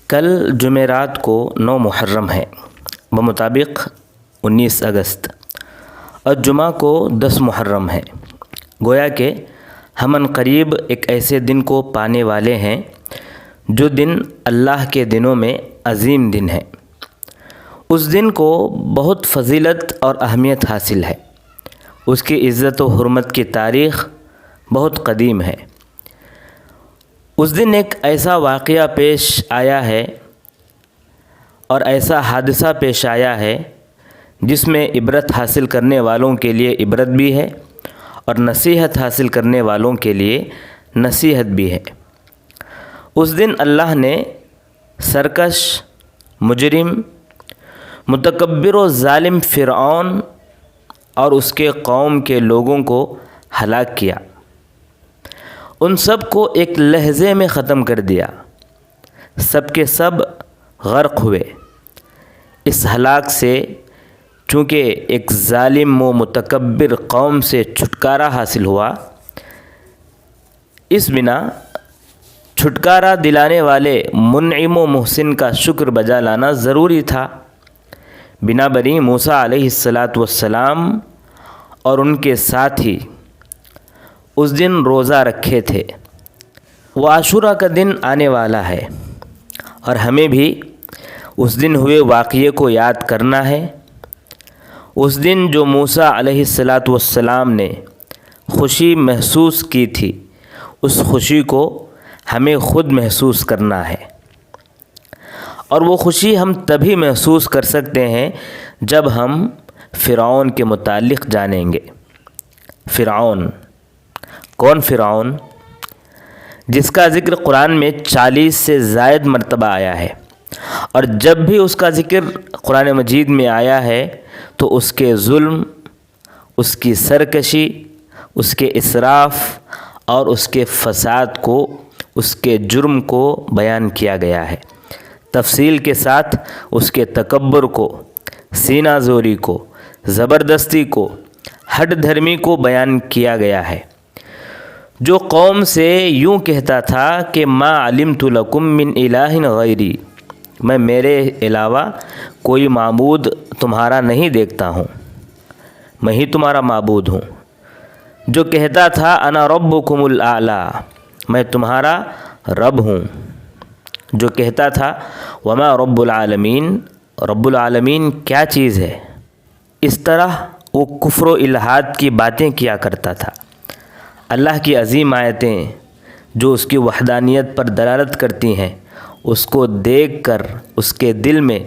کل جمعرات کو 9 محرم ہے بمطابق 19 اگست اور جمعہ کو 10 محرم ہے۔ گویا کہ ہم عنقریب ایک ایسے دن کو پانے والے ہیں جو دن اللہ کے دنوں میں عظیم دن ہے۔ اس دن کو بہت فضیلت اور اہمیت حاصل ہے۔ اس کی عزت و حرمت کی تاریخ بہت قدیم ہے۔ اس دن ایک ایسا واقعہ پیش آیا ہے اور ایسا حادثہ پیش آیا ہے جس میں عبرت حاصل کرنے والوں کے لیے عبرت بھی ہے اور نصیحت حاصل کرنے والوں کے لیے نصیحت بھی ہے۔ اس دن اللہ نے سرکش، مجرم، متکبر و ظالم فرعون اور اس کے قوم کے لوگوں کو ہلاک کیا۔ ان سب کو ایک لحظے میں ختم کر دیا۔ سب کے سب غرق ہوئے۔ اس ہلاک سے چونکہ ایک ظالم و متکبر قوم سے چھٹکارا حاصل ہوا، اس بنا چھٹکارا دلانے والے منعم و محسن کا شکر بجا لانا ضروری تھا۔ بنا بری موسیٰ علیہ السلام اور ان کے ساتھی اس دن روزہ رکھے تھے۔ وہ عاشوراء کا دن آنے والا ہے اور ہمیں بھی اس دن ہوئے واقعے کو یاد کرنا ہے۔ اس دن جو موسیٰ علیہ السلام نے خوشی محسوس کی تھی، اس خوشی کو ہمیں خود محسوس کرنا ہے، اور وہ خوشی ہم تبھی محسوس کر سکتے ہیں جب ہم فرعون کے متعلق جانیں گے۔ فرعون کون؟ فرعون جس کا ذکر قرآن میں 40 سے زائد مرتبہ آیا ہے، اور جب بھی اس کا ذکر قرآن مجید میں آیا ہے تو اس کے ظلم، اس کی سرکشی، اس کے اسراف اور اس کے فساد کو، اس کے جرم کو بیان کیا گیا ہے۔ تفصیل کے ساتھ اس کے تکبر کو، سینہ زوری کو، زبردستی کو، ہٹ دھرمی کو بیان کیا گیا ہے۔ جو قوم سے یوں کہتا تھا کہ ما علمت لکم من الہ غیری، میں میرے علاوہ کوئی معبود تمہارا نہیں دیکھتا ہوں، میں ہی تمہارا معبود ہوں۔ جو کہتا تھا انا ربکم الاعلی، میں تمہارا رب ہوں۔ جو کہتا تھا وما رب العالمین، رب العالمین کیا چیز ہے؟ اس طرح وہ کفر و الحاد کی باتیں کیا کرتا تھا۔ اللہ کی عظیم آیتیں جو اس کی وحدانیت پر دلالت کرتی ہیں، اس کو دیکھ کر اس کے دل میں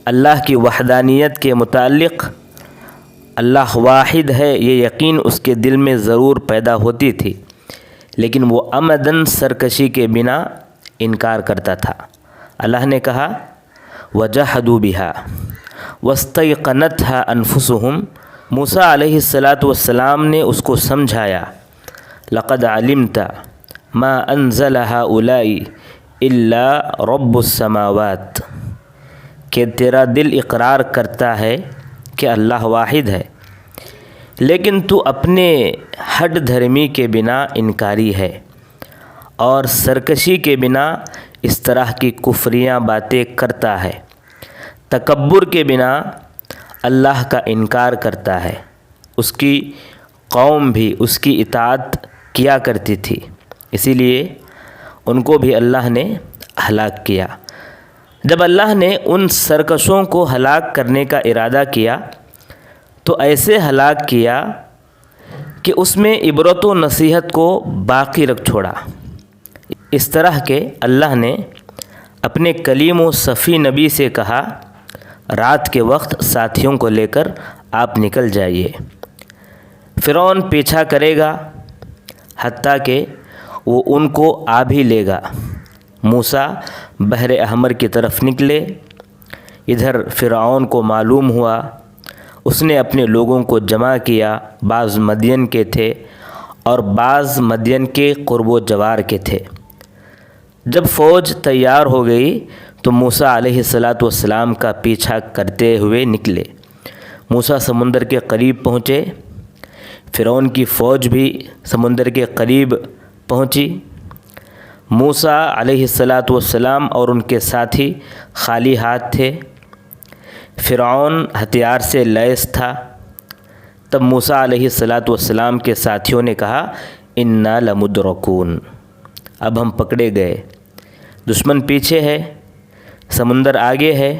اللہ کی وحدانیت کے متعلق اللہ واحد ہے یہ یقین اس کے دل میں ضرور پیدا ہوتی تھی، لیکن وہ عمداً سرکشی کے بنا انکار کرتا تھا۔ اللہ نے کہا وَجَحَدُوا بِهَا وَاسْتَيْقَنَتْهَا أَنفُسُهُمْ، موسیٰ علیہ السلام نے اس کو سمجھایا لقد علمت ما انزل هؤلاء الا رب السماوات، کہ تیرا دل اقرار کرتا ہے کہ اللہ واحد ہے، لیکن تو اپنے ہٹ دھرمی کے بنا انکاری ہے اور سرکشی کے بنا اس طرح کی کفریاں باتیں کرتا ہے، تکبر کے بنا اللہ کا انکار کرتا ہے۔ اس کی قوم بھی اس کی اطاعت کیا کرتی تھی، اسی لیے ان کو بھی اللہ نے ہلاک کیا۔ جب اللہ نے ان سرکشوں کو ہلاک کرنے کا ارادہ کیا تو ایسے ہلاک کیا کہ اس میں عبرت و نصیحت کو باقی رکھ چھوڑا۔ اس طرح کہ اللہ نے اپنے کلیم و صفی نبی سے کہا رات کے وقت ساتھیوں کو لے کر آپ نکل جائیے، فرعون پیچھا کرے گا حتیٰ کہ وہ ان کو آ بھی لے گا۔ موسیٰ بحر احمر کی طرف نکلے۔ ادھر فرعون کو معلوم ہوا، اس نے اپنے لوگوں کو جمع کیا، بعض مدین کے تھے اور بعض مدین کے قرب و جوار کے تھے۔ جب فوج تیار ہو گئی تو موسیٰ علیہ السلام کا پیچھا کرتے ہوئے نکلے۔ موسیٰ سمندر کے قریب پہنچے، فرعون کی فوج بھی سمندر کے قریب پہنچی۔ موسیٰ علیہ السلام اور ان کے ساتھی خالی ہاتھ تھے، فرعون ہتھیار سے لیس تھا۔ تب موسیٰ علیہ السلام کے ساتھیوں نے کہا انا لمدرکون، اب ہم پکڑے گئے، دشمن پیچھے ہے، سمندر آگے ہے،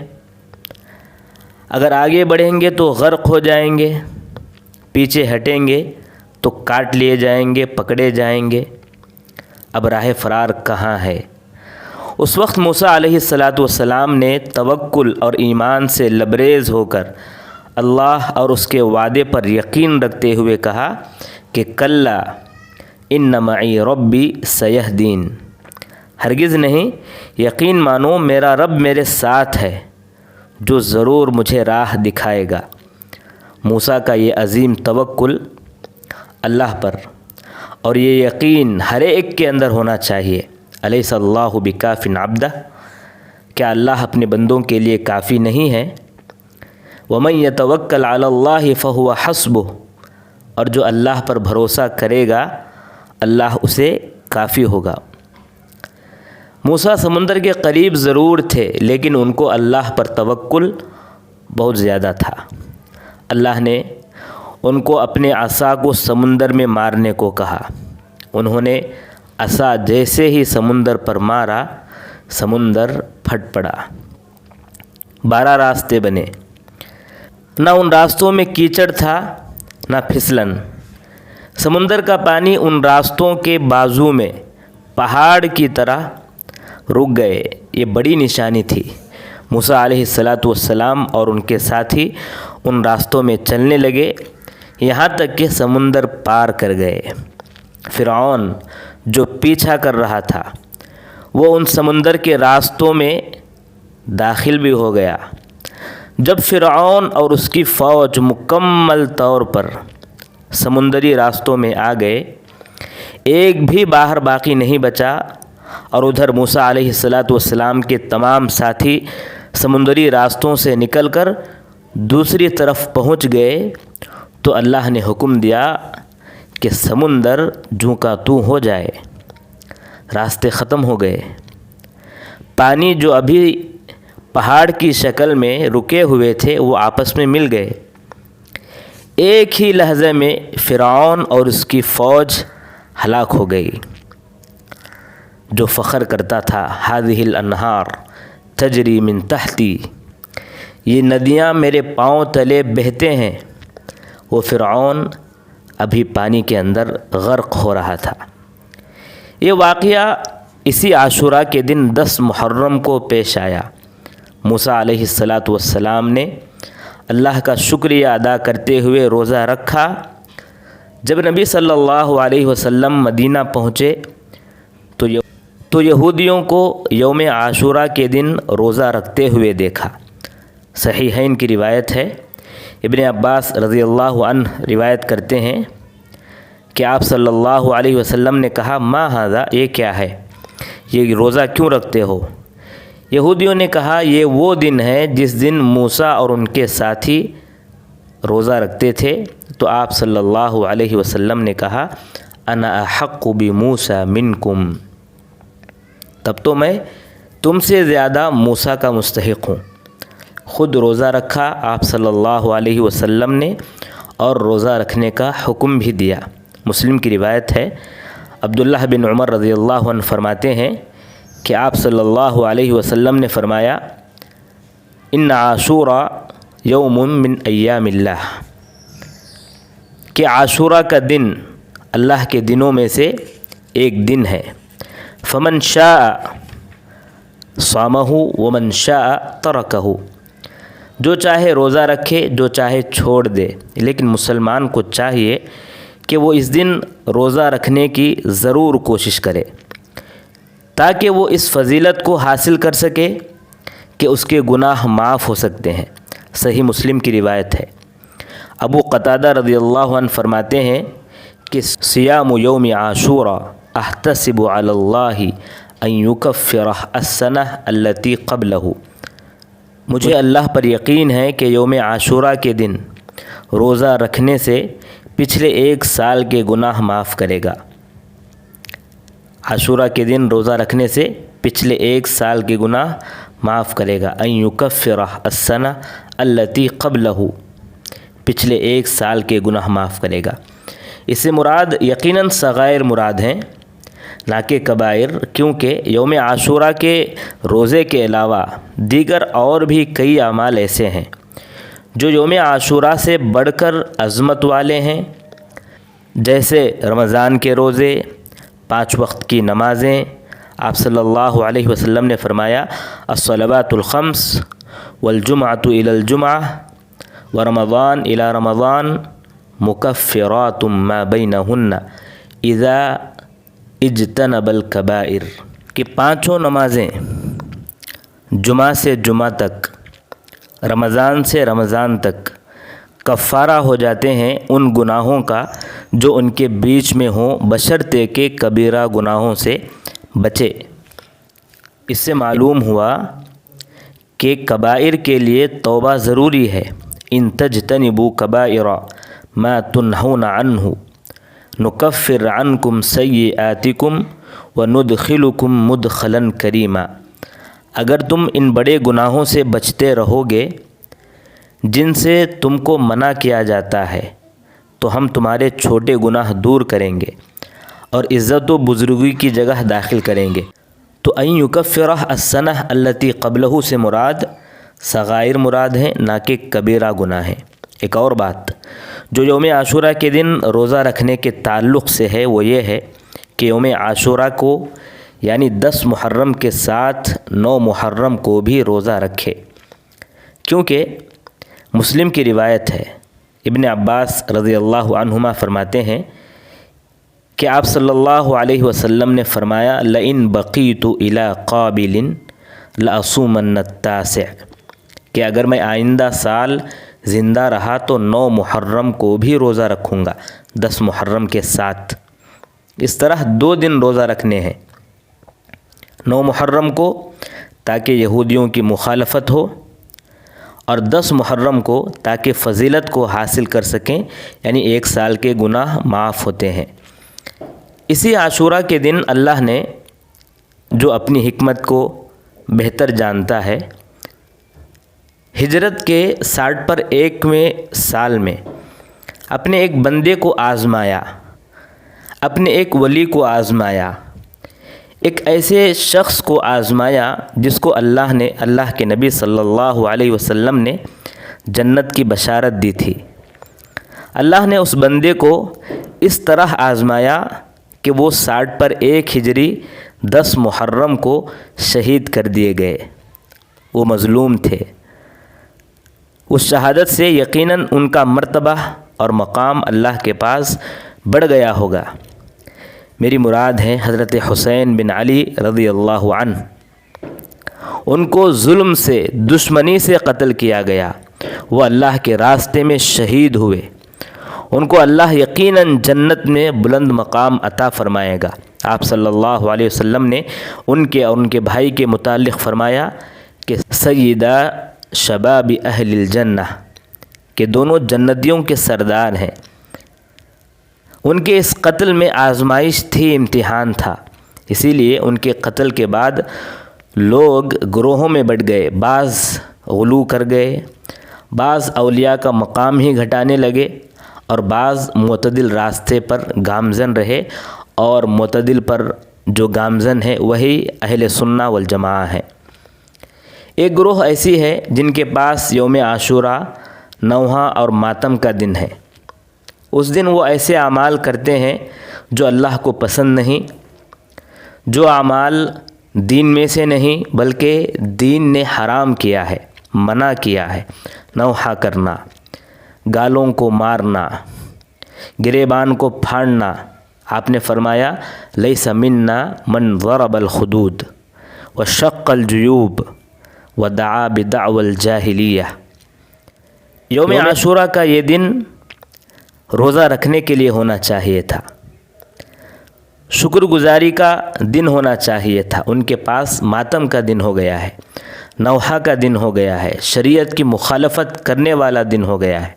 اگر آگے بڑھیں گے تو غرق ہو جائیں گے، پیچھے ہٹیں گے تو کاٹ لیے جائیں گے، پکڑے جائیں گے، اب راہ فرار کہاں ہے؟ اس وقت موسیٰ علیہ السلام نے توکل اور ایمان سے لبریز ہو کر اللہ اور اس کے وعدے پر یقین رکھتے ہوئے کہا کہ کلا ان معی ربی سیہدین، ہرگز نہیں، یقین مانو میرا رب میرے ساتھ ہے جو ضرور مجھے راہ دکھائے گا۔ موسیٰ کا یہ عظیم توکل اللہ پر اور یہ یقین ہر ایک کے اندر ہونا چاہیے۔ الیس اللہ بکاف عبدہ، کیا اللہ اپنے بندوں کے لیے کافی نہیں ہے؟ ومن یتوکل علی اللہ فہو حسبہ، اور جو اللہ پر بھروسہ کرے گا اللہ اسے کافی ہوگا۔ موسیٰ سمندر کے قریب ضرور تھے لیکن ان کو اللہ پر توکل بہت زیادہ تھا۔ اللہ نے ان کو اپنے عصا کو سمندر میں مارنے کو کہا، انہوں نے عصا جیسے ہی سمندر پر مارا، سمندر پھٹ پڑا، 12 راستے بنے، نہ ان راستوں میں کیچڑ تھا نہ پھسلن، سمندر کا پانی ان راستوں کے بازو میں پہاڑ کی طرح رک گئے۔ یہ بڑی نشانی تھی۔ موسیٰ علیہ السلام اور ان کے ساتھی ان راستوں میں چلنے لگے یہاں تک کہ سمندر پار کر گئے۔ فرعون جو پیچھا کر رہا تھا وہ ان سمندر کے راستوں میں داخل بھی ہو گیا۔ جب فرعون اور اس کی فوج مکمل طور پر سمندری راستوں میں آ گئے، ایک بھی باہر باقی نہیں بچا، اور ادھر موسیٰ علیہ السلام کے تمام ساتھی سمندری راستوں سے نکل کر دوسری طرف پہنچ گئے تو اللہ نے حکم دیا کہ سمندر جوں کا توں ہو جائے، راستے ختم ہو گئے۔ پانی جو ابھی پہاڑ کی شکل میں رکے ہوئے تھے وہ آپس میں مل گئے۔ ایک ہی لحظے میں فرعون اور اس کی فوج ہلاک ہو گئی۔ جو فخر کرتا تھا ہذہ الانہار تجری من تحتی، یہ ندیاں میرے پاؤں تلے بہتے ہیں، وہ فرعون ابھی پانی کے اندر غرق ہو رہا تھا۔ یہ واقعہ اسی عاشوراء کے دن 10 محرم کو پیش آیا۔ موسیٰ علیہ السلام نے اللہ کا شکریہ ادا کرتے ہوئے روزہ رکھا۔ جب نبی صلی اللہ علیہ وسلم مدینہ پہنچے تو یہودیوں کو یوم عاشوراء کے دن روزہ رکھتے ہوئے دیکھا۔ صحیحین کی روایت ہے، ابن عباس رضی اللہ عنہ روایت کرتے ہیں کہ آپ صلی اللہ علیہ وسلم نے کہا ما ھذا، یہ کیا ہے، یہ روزہ کیوں رکھتے ہو؟ یہودیوں نے کہا یہ وہ دن ہے جس دن موسیٰ اور ان کے ساتھی روزہ رکھتے تھے۔ تو آپ صلی اللہ علیہ وسلم نے کہا انا احق بموسیٰ منکم، تب تو میں تم سے زیادہ موسیٰ کا مستحق ہوں۔ خود روزہ رکھا آپ صلی اللہ علیہ وسلم نے اور روزہ رکھنے کا حکم بھی دیا۔ مسلم کی روایت ہے، عبداللہ بن عمر رضی اللہ عنہ فرماتے ہیں کہ آپ صلی اللہ علیہ وسلم نے فرمایا ان عاشوراء یوم من ایام اللہ، کہ عاشوراء کا دن اللہ کے دنوں میں سے ایک دن ہے۔ فمن شاء صامہ ومن شاء ترکہ، جو چاہے روزہ رکھے جو چاہے چھوڑ دے، لیکن مسلمان کو چاہیے کہ وہ اس دن روزہ رکھنے کی ضرور کوشش کرے تاکہ وہ اس فضیلت کو حاصل کر سکے کہ اس کے گناہ معاف ہو سکتے ہیں۔ صحیح مسلم کی روایت ہے۔ ابو قتادہ رضی اللہ عنہ فرماتے ہیں کہ صیام یوم عاشوراء احتسب علی اللہ ان یکفر السنہ التی قبلہ، مجھے اللہ پر یقین ہے کہ یوم عاشوراء کے دن روزہ رکھنے سے پچھلے 1 سال کے گناہ معاف کرے گا۔ عاشورہ کے دن روزہ رکھنے سے پچھلے 1 سال کے گناہ معاف کرے گا۔ ان یکفر السنہ التی قبلہ، پچھلے 1 سال کے گناہ معاف کرے گا۔ اس سے مراد یقیناً صغائر مراد ہیں، نہ کہ کبائر، کیونکہ یوم عاشورہ کے روزے کے علاوہ دیگر اور بھی کئی اعمال ایسے ہیں جو یوم عاشورہ سے بڑھ کر عظمت والے ہیں، جیسے رمضان کے روزے، 5 وقت کی نمازیں۔ آپ صلی اللہ علیہ وسلم نے فرمایا الصلوات الخمس والجمعۃ الی الجمعہ ورمضان الی رمضان مکفرات ما بینہن اذا اجتنب الکبائر، کہ 5 نمازیں جمعہ سے جمعہ تک، رمضان سے رمضان تک کفارہ ہو جاتے ہیں ان گناہوں کا جو ان کے بیچ میں ہوں، بشرطے کہ کبیرہ گناہوں سے بچے۔ اس سے معلوم ہوا کہ کبائر کے لیے توبہ ضروری ہے۔ ان تجتنبوا کبائر ما تنہون عنہ نکفر عنکم سیئاتکم وندخلکم مدخلا کریما، اگر تم ان بڑے گناہوں سے بچتے رہو گے جن سے تم کو منع کیا جاتا ہے تو ہم تمہارے چھوٹے گناہ دور کریں گے اور عزت و بزرگی کی جگہ داخل کریں گے۔ تو ان یکفر السنہ التی قبلہ سے مراد صغائر مراد ہیں، نہ کہ کبیرہ گناہ ہیں۔ ایک اور بات جو یوم عاشورہ کے دن روزہ رکھنے کے تعلق سے ہے وہ یہ ہے کہ یوم عاشورہ کو یعنی 10 محرم کے ساتھ 9 محرم کو بھی روزہ رکھے، کیونکہ مسلم کی روایت ہے، ابن عباس رضی اللہ عنہما فرماتے ہیں کہ آپ صلی اللہ علیہ وسلم نے فرمایا لئن بقیت الی قابل لأصومن التاسع، کہ اگر میں آئندہ سال زندہ رہا تو 9 محرم کو بھی روزہ رکھوں گا 10 محرم کے ساتھ۔ اس طرح 2 دن روزہ رکھنے ہیں، 9 محرم کو تاکہ یہودیوں کی مخالفت ہو، اور 10 محرم کو تاکہ فضیلت کو حاصل کر سکیں، یعنی 1 سال کے گناہ معاف ہوتے ہیں۔ اسی عاشورہ کے دن اللہ نے جو اپنی حکمت کو بہتر جانتا ہے، ہجرت کے 61ویں سال میں اپنے ایک بندے کو آزمایا، اپنے ایک ولی کو آزمایا، ایک ایسے شخص کو آزمایا جس کو اللہ کے نبی صلی اللہ علیہ وسلم نے جنت کی بشارت دی تھی۔ اللہ نے اس بندے کو اس طرح آزمایا کہ وہ 61 ہجری 10 محرم کو شہید کر دیے گئے۔ وہ مظلوم تھے، اس شہادت سے یقیناً ان کا مرتبہ اور مقام اللہ کے پاس بڑھ گیا ہوگا۔ میری مراد ہے حضرت حسین بن علی رضی اللہ عنہ، ان کو ظلم سے، دشمنی سے قتل کیا گیا، وہ اللہ کے راستے میں شہید ہوئے، ان کو اللہ یقیناً جنت میں بلند مقام عطا فرمائے گا۔ آپ صلی اللہ علیہ وسلم نے ان کے اور ان کے بھائی کے متعلق فرمایا کہ سیدہ شباب اہل الجنہ، کہ دونوں جنتیوں کے سردار ہیں۔ ان کے اس قتل میں آزمائش تھی، امتحان تھا، اسی لیے ان کے قتل کے بعد لوگ گروہوں میں بٹ گئے، بعض غلو کر گئے، بعض اولیاء کا مقام ہی گھٹانے لگے، اور بعض معتدل راستے پر گامزن رہے، اور معتدل پر جو گامزن ہے وہی اہل سنہ والجماعہ ہے۔ ایک گروہ ایسی ہے جن کے پاس یوم عاشورہ نوحہ اور ماتم کا دن ہے، اس دن وہ ایسے اعمال کرتے ہیں جو اللہ کو پسند نہیں، جو اعمال دین میں سے نہیں بلکہ دین نے حرام کیا ہے، منع کیا ہے۔ نوحہ کرنا، گالوں کو مارنا، گریبان کو پھاڑنا۔ آپ نے فرمایا لیس منا من ضرب الخدود وشق الجیوب ودعا بدعوى الجاہلیہ۔ یوم عاشورہ کا یہ دن روزہ رکھنے کے لیے ہونا چاہیے تھا، شکر گزاری کا دن ہونا چاہیے تھا، ان کے پاس ماتم کا دن ہو گیا ہے، نوحہ کا دن ہو گیا ہے، شریعت کی مخالفت کرنے والا دن ہو گیا ہے۔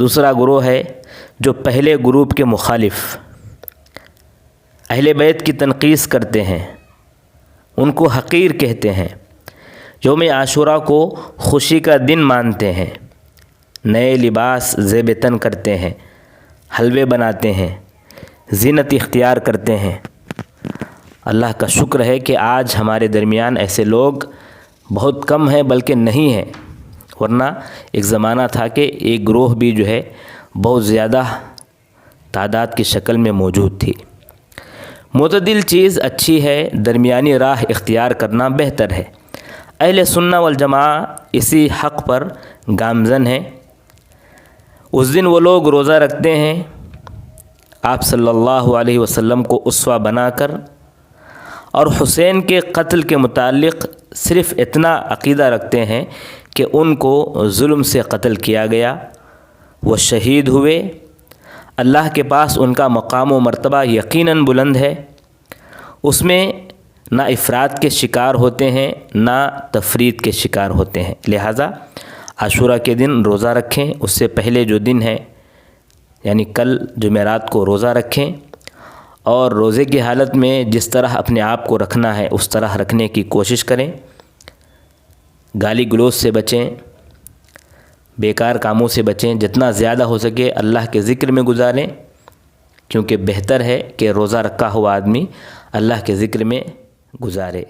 دوسرا گروہ ہے جو پہلے گروپ کے مخالف، اہل بیت کی تنقیص کرتے ہیں، ان کو حقیر کہتے ہیں، یوم عاشوراء کو خوشی کا دن مانتے ہیں، نئے لباس زیب تن کرتے ہیں، حلوے بناتے ہیں، زینت اختیار کرتے ہیں۔ اللہ کا شکر ہے کہ آج ہمارے درمیان ایسے لوگ بہت کم ہیں، بلکہ نہیں ہیں، ورنہ ایک زمانہ تھا کہ ایک گروہ بھی جو ہے بہت زیادہ تعداد کی شکل میں موجود تھی۔ معتدل چیز اچھی ہے، درمیانی راہ اختیار کرنا بہتر ہے۔ اہل سنہ والجماعہ اسی حق پر گامزن ہیں۔ اس دن وہ لوگ روزہ رکھتے ہیں، آپ صلی اللہ علیہ وسلم کو اسوہ بنا کر، اور حسین کے قتل کے متعلق صرف اتنا عقیدہ رکھتے ہیں کہ ان کو ظلم سے قتل کیا گیا، وہ شہید ہوئے، اللہ کے پاس ان کا مقام و مرتبہ یقیناً بلند ہے، اس میں نہ افراد کے شکار ہوتے ہیں نہ تفرید کے شکار ہوتے ہیں۔ لہٰذا عاشوراء کے دن روزہ رکھیں، اس سے پہلے جو دن ہے یعنی کل جمعرات کو روزہ رکھیں، اور روزے کی حالت میں جس طرح اپنے آپ کو رکھنا ہے اس طرح رکھنے کی کوشش کریں، گالی گلوچ سے بچیں، بیکار کاموں سے بچیں، جتنا زیادہ ہو سکے اللہ کے ذکر میں گزاریں، کیونکہ بہتر ہے کہ روزہ رکھا ہوا آدمی اللہ کے ذکر میں گزارے۔